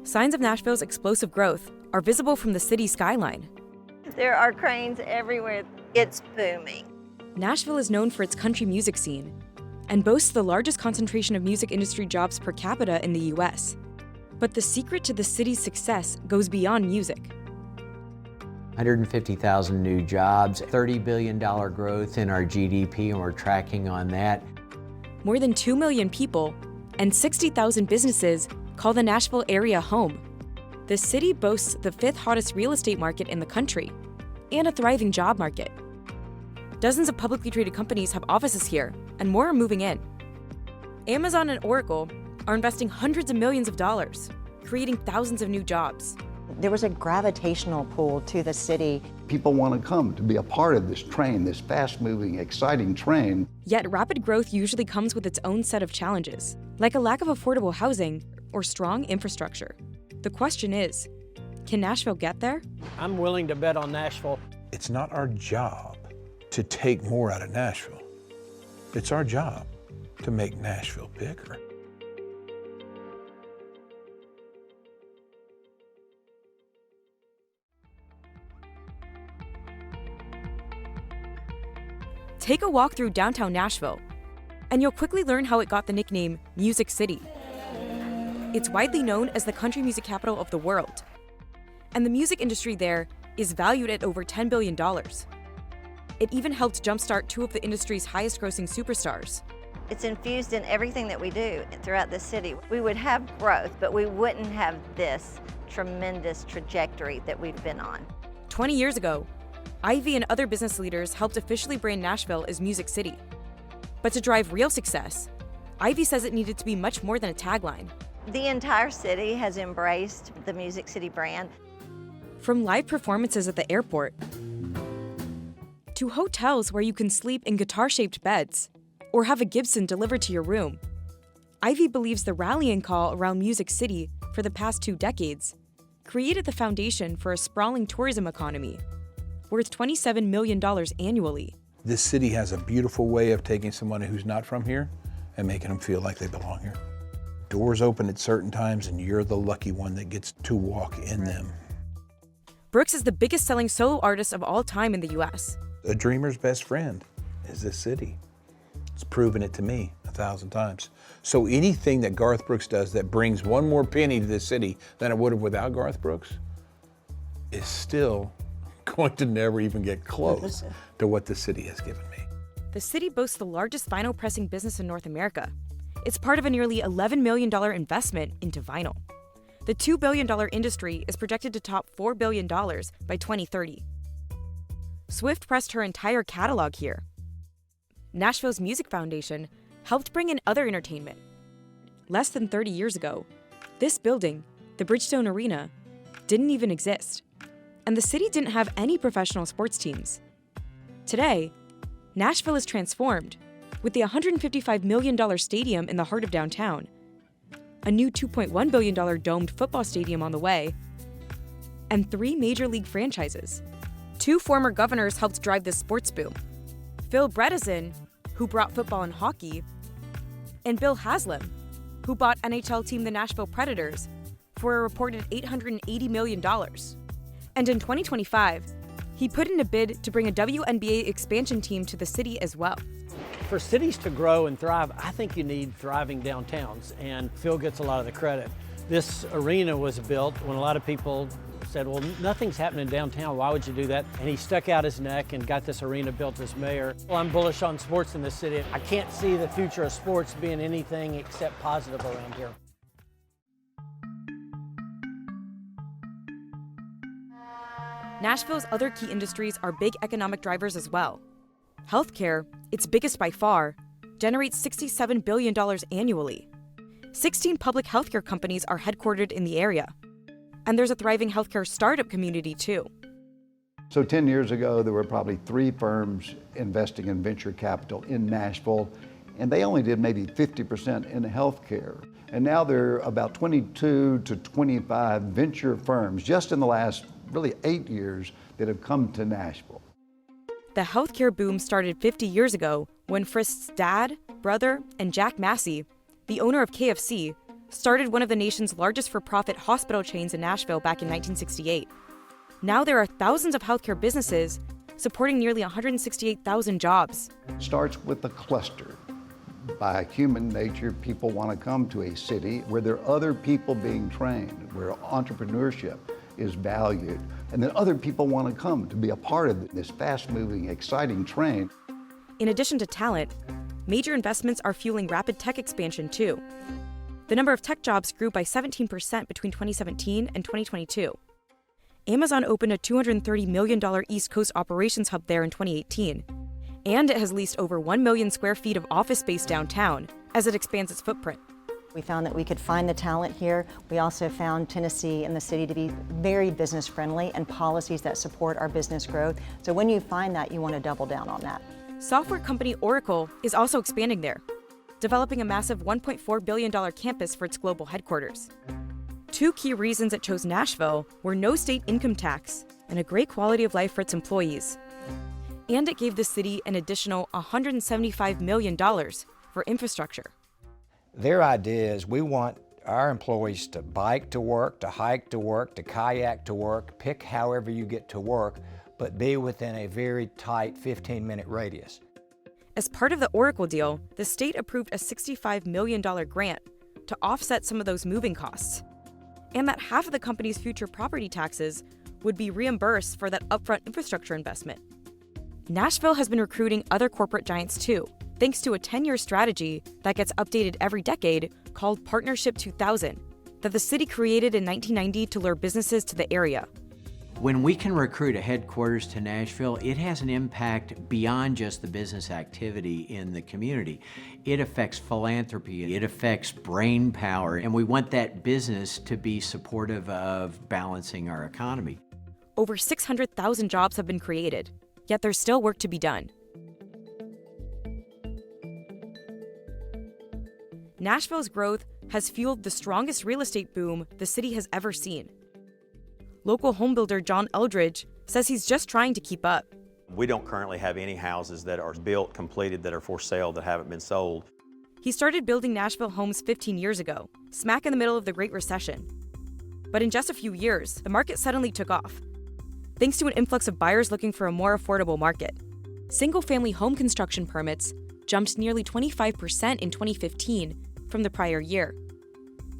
Signs of Nashville's explosive growth are visible from the city's skyline. There are cranes everywhere. It's booming. Nashville is known for its country music scene and boasts the largest concentration of music industry jobs per capita in the U.S. But the secret to the city's success goes beyond music. 150,000 new jobs, $30 billion growth in our GDP, and we're tracking on that. More than 2 million people and 60,000 businesses call the Nashville area home. The city boasts the 5th hottest real estate market in the country and a thriving job market. Dozens of publicly traded companies have offices here, and more are moving in. Amazon and Oracle are investing hundreds of millions of dollars, creating thousands of new jobs. There was a gravitational pull to the city. People want to come to be a part of this train, this fast-moving, exciting train. Yet rapid growth usually comes with its own set of challenges, like a lack of affordable housing or strong infrastructure. The question is, can Nashville get there? I'm willing to bet on Nashville. It's not our job to take more out of Nashville. It's our job to make Nashville bigger. Take a walk through downtown Nashville, and you'll quickly learn how it got the nickname Music City. It's widely known as the country music capital of the world, and the music industry there is valued at over $10 billion. It even helped jumpstart 2 of the industry's highest-grossing superstars. It's infused in everything that we do throughout the city. We would have growth, but we wouldn't have this tremendous trajectory that we've been on. 20 years ago, Ivy and other business leaders helped officially brand Nashville as Music City. But to drive real success, Ivy says it needed to be much more than a tagline. The entire city has embraced the Music City brand. From live performances at the airport, to hotels where you can sleep in guitar-shaped beds or have a Gibson delivered to your room, Ivy believes the rallying call around Music City for the past 2 decades created the foundation for a sprawling tourism economy worth $27 million annually. This city has a beautiful way of taking someone who's not from here and making them feel like they belong here. Doors open at certain times and you're the lucky one that gets to walk in them. Brooks is the biggest selling solo artist of all time in the U.S. A dreamer's best friend is this city. It's proven it to me 1,000 times. So anything that Garth Brooks does that brings one more penny to this city than it would have without Garth Brooks is still going to never even get close to what the city has given me. The city boasts the largest vinyl pressing business in North America. It's part of a nearly $11 million investment into vinyl. The $2 billion industry is projected to top $4 billion by 2030. Swift pressed her entire catalog here. Nashville's Music Foundation helped bring in other entertainment. Less than 30 years ago, this building, the Bridgestone Arena, didn't even exist, and the city didn't have any professional sports teams. Today, Nashville is transformed with the $155 million stadium in the heart of downtown, a new $2.1 billion domed football stadium on the way, and 3 major league franchises. 2 former governors helped drive this sports boom: Phil Bredesen, who brought football and hockey, and Bill Haslam, who bought NHL team the Nashville Predators for a reported $880 million. And in 2025, he put in a bid to bring a WNBA expansion team to the city as well. For cities to grow and thrive, I think you need thriving downtowns, and Phil gets a lot of the credit. This arena was built when a lot of people said, well, nothing's happening downtown, why would you do that? And he stuck out his neck and got this arena built as mayor. Well, I'm bullish on sports in this city. I can't see the future of sports being anything except positive around here. Nashville's other key industries are big economic drivers as well. Healthcare, its biggest by far, generates $67 billion annually. 16 public healthcare companies are headquartered in the area. And there's a thriving healthcare startup community too. So 10 years ago, there were probably 3 firms investing in venture capital in Nashville, and they only did maybe 50% in healthcare. And now there are about 22 to 25 venture firms just in the last really 8 years that have come to Nashville. The healthcare boom started 50 years ago when Frist's dad, brother, and Jack Massey, the owner of KFC, started one of the nation's largest for-profit hospital chains in Nashville back in 1968. Now there are thousands of healthcare businesses supporting nearly 168,000 jobs. It starts with a cluster. By human nature, people want to come to a city where there are other people being trained, where entrepreneurship is valued, and then other people want to come to be a part of this fast-moving, exciting train. In addition to talent, major investments are fueling rapid tech expansion too. The number of tech jobs grew by 17% between 2017 and 2022. Amazon opened a $230 million East Coast operations hub there in 2018, and it has leased over 1 million square feet of office space downtown as it expands its footprint. We found that we could find the talent here. We also found Tennessee and the city to be very business friendly and policies that support our business growth. So when you find that, you want to double down on that. Software company Oracle is also expanding there, developing a massive $1.4 billion campus for its global headquarters. Two key reasons it chose Nashville were no state income tax and a great quality of life for its employees. And it gave the city an additional $175 million for infrastructure. Their idea is we want our employees to bike to work, to hike to work, to kayak to work, pick however you get to work, but be within a very tight 15-minute radius. As part of the Oracle deal, the state approved a $65 million grant to offset some of those moving costs, and that half of the company's future property taxes would be reimbursed for that upfront infrastructure investment. Nashville has been recruiting other corporate giants too, thanks to a 10-year strategy that gets updated every decade called Partnership 2000, that the city created in 1990 to lure businesses to the area. When we can recruit a headquarters to Nashville, it has an impact beyond just the business activity in the community. It affects philanthropy, it affects brain power, and we want that business to be supportive of balancing our economy. Over 600,000 jobs have been created, yet there's still work to be done. Nashville's growth has fueled the strongest real estate boom the city has ever seen. Local homebuilder John Eldridge says he's just trying to keep up. We don't currently have any houses that are built, completed, that are for sale that haven't been sold. He started building Nashville homes 15 years ago, smack in the middle of the Great Recession. But in just a few years, the market suddenly took off, thanks to an influx of buyers looking for a more affordable market. Single-family home construction permits jumped nearly 25% in 2015 from the prior year,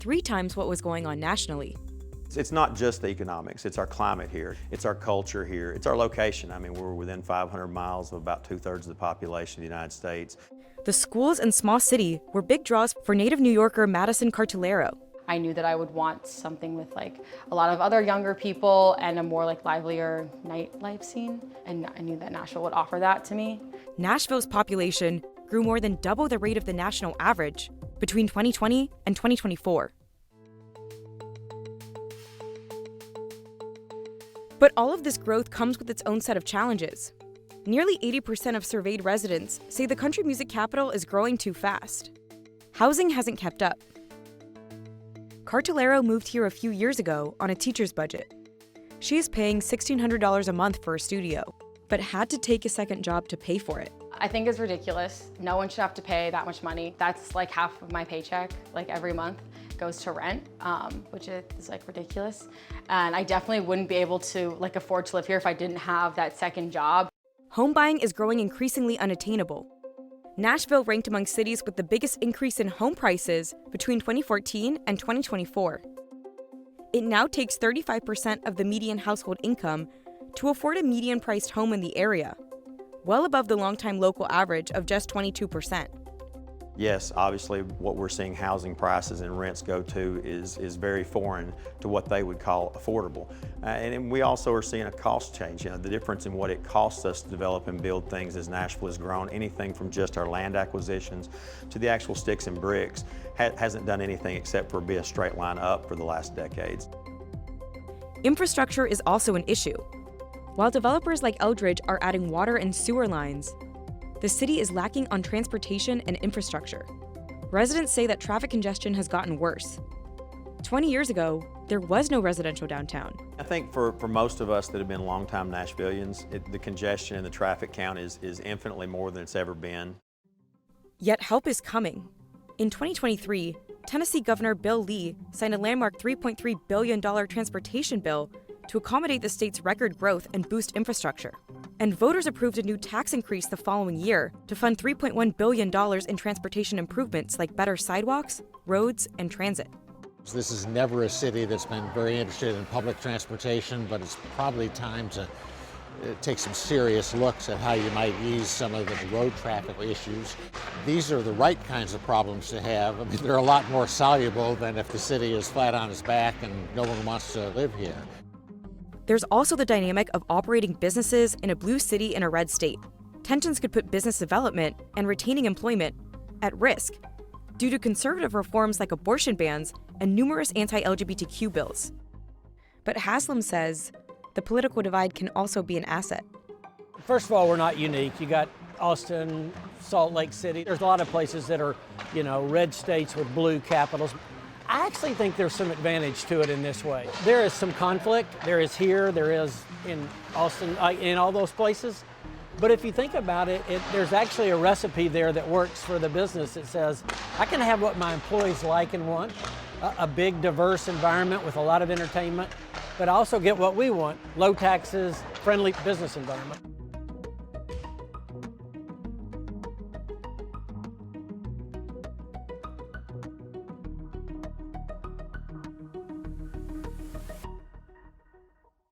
3 times what was going on nationally. It's not just the economics, it's our climate here, it's our culture here, it's our location. I mean, we're within 500 miles of about 2/3 of the population of the United States. The schools and small city were big draws for native New Yorker Madison Cartolero. I knew that I would want something with like a lot of other younger people and a more like livelier nightlife scene, and I knew that Nashville would offer that to me. Nashville's population grew more than double the rate of the national average between 2020 and 2024. But all of this growth comes with its own set of challenges. Nearly 80% of surveyed residents say the country music capital is growing too fast. Housing hasn't kept up. Cartolero moved here a few years ago on a teacher's budget. She is paying $1,600 a month for a studio, but had to take a second job to pay for it. I think it's ridiculous. No one should have to pay that much money. That's like half of my paycheck, like every month goes to rent, which is like ridiculous. And I definitely wouldn't be able to like afford to live here if I didn't have that second job. Home buying is growing increasingly unattainable. Nashville ranked among cities with the biggest increase in home prices between 2014 and 2024. It now takes 35% of the median household income to afford a median-priced home in the area, well above the longtime local average of just 22%. Yes, obviously what we're seeing housing prices and rents go to is very foreign to what they would call affordable. And we also are seeing a cost change. You know, the difference in what it costs us to develop and build things as Nashville has grown, anything from just our land acquisitions to the actual sticks and bricks, hasn't done anything except for be a straight line up for the last decades. Infrastructure is also an issue. While developers like Eldridge are adding water and sewer lines, the city is lacking on transportation and infrastructure. Residents say that traffic congestion has gotten worse. 20 years ago, there was no residential downtown. I think for most of us that have been longtime Nashvillians, the congestion and the traffic count is infinitely more than it's ever been. Yet help is coming. In 2023, Tennessee Governor Bill Lee signed a landmark $3.3 billion transportation bill to accommodate the state's record growth and boost infrastructure. And voters approved a new tax increase the following year to fund $3.1 billion in transportation improvements like better sidewalks, roads, and transit. This is never a city that's been very interested in public transportation, but it's probably time to take some serious looks at how you might ease some of the road traffic issues. These are the right kinds of problems to have. I mean, they're a lot more soluble than if the city is flat on its back and no one wants to live here. There's also the dynamic of operating businesses in a blue city in a red state. Tensions could put business development and retaining employment at risk due to conservative reforms like abortion bans and numerous anti-LGBTQ bills. But Haslam says the political divide can also be an asset. First of all, we're not unique. You got Austin, Salt Lake City. There's a lot of places that are, red states with blue capitals. I actually think there's some advantage to it in this way. There is some conflict. There is here, there is in Austin, in all those places. But if you think about it, there's actually a recipe there that works for the business. It says, I can have what my employees like and want, a big, diverse environment with a lot of entertainment, but I also get what we want, low taxes, friendly business environment.